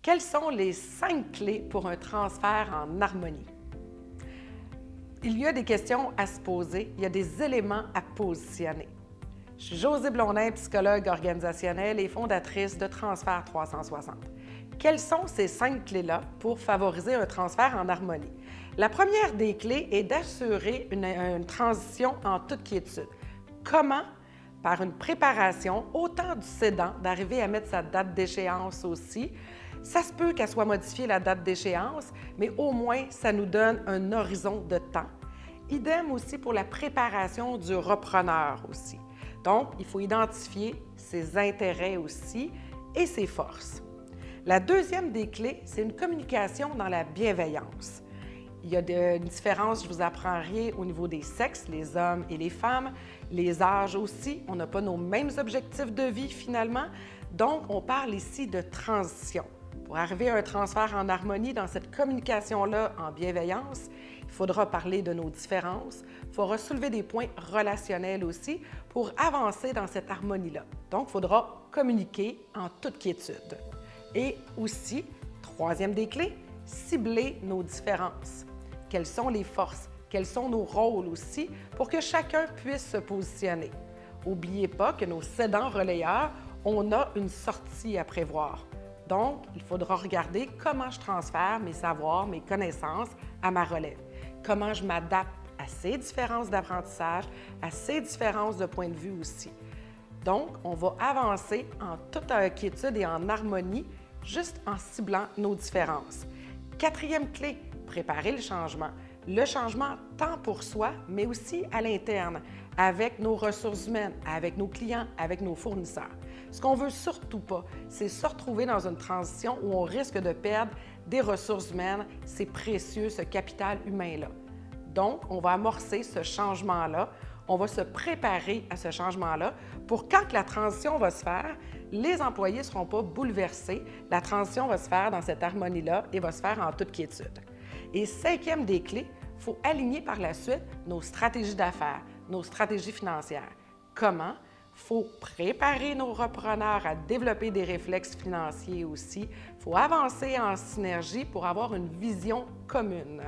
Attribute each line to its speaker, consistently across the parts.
Speaker 1: Quelles sont les 5 clés pour un transfert en harmonie? Il y a des questions à se poser, il y a des éléments à positionner. Je suis Josée Blondin, psychologue organisationnelle et fondatrice de Transfert 360. Quelles sont ces 5 clés-là pour favoriser un transfert en harmonie? La première des clés est d'assurer une transition en toute quiétude. Comment? Par une préparation, autant du cédant, d'arriver à mettre sa date d'échéance aussi. Ça se peut qu'elle soit modifiée, la date d'échéance, mais au moins, ça nous donne un horizon de temps. Idem aussi pour la préparation du repreneur aussi. Donc, il faut identifier ses intérêts aussi et ses forces. La deuxième des clés, c'est une communication dans la bienveillance. Il y a une différence, je vous apprends rien, au niveau des sexes, les hommes et les femmes, les âges aussi. On n'a pas nos mêmes objectifs de vie finalement. Donc, on parle ici de transition. Pour arriver à un transfert en harmonie dans cette communication-là en bienveillance, il faudra parler de nos différences, il faudra soulever des points relationnels aussi pour avancer dans cette harmonie-là. Donc, il faudra communiquer en toute quiétude. Et aussi, troisième des clés, cibler nos différences. Quelles sont les forces? Quels sont nos rôles aussi pour que chacun puisse se positionner? N'oubliez pas que nos cédants relayeurs, on a une sortie à prévoir. Donc, il faudra regarder comment je transfère mes savoirs, mes connaissances à ma relève. Comment je m'adapte à ces différences d'apprentissage, à ces différences de point de vue aussi. Donc, on va avancer en toute quiétude et en harmonie, juste en ciblant nos différences. Quatrième clé, préparer le changement. Le changement tant pour soi, mais aussi à l'interne, avec nos ressources humaines, avec nos clients, avec nos fournisseurs. Ce qu'on veut surtout pas, c'est se retrouver dans une transition où on risque de perdre des ressources humaines, c'est précieux, ce capital humain-là. Donc, on va amorcer ce changement-là, on va se préparer à ce changement-là pour quand la transition va se faire, les employés ne seront pas bouleversés, la transition va se faire dans cette harmonie-là et va se faire en toute quiétude. Et cinquième des clés, il faut aligner par la suite nos stratégies d'affaires, nos stratégies financières. Comment? Il faut préparer nos repreneurs à développer des réflexes financiers aussi. Il faut avancer en synergie pour avoir une vision commune.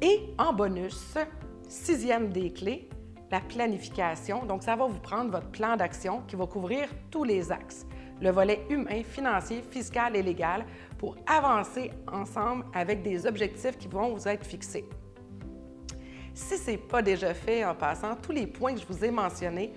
Speaker 1: Et en bonus, sixième des clés, la planification. Donc, ça va vous prendre votre plan d'action qui va couvrir tous les axes. Le volet humain, financier, fiscal et légal pour avancer ensemble avec des objectifs qui vont vous être fixés. Si ce n'est pas déjà fait en passant, tous les points que je vous ai mentionnés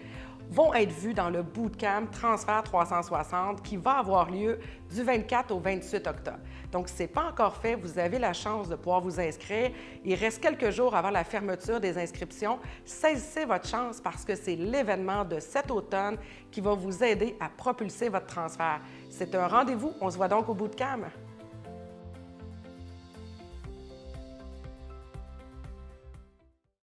Speaker 1: vont être vus dans le Bootcamp Transfert 360 qui va avoir lieu du 24 au 28 octobre. Donc, si ce n'est pas encore fait, vous avez la chance de pouvoir vous inscrire. Il reste quelques jours avant la fermeture des inscriptions. Saisissez votre chance parce que c'est l'événement de cet automne qui va vous aider à propulser votre transfert. C'est un rendez-vous. On se voit donc au Bootcamp.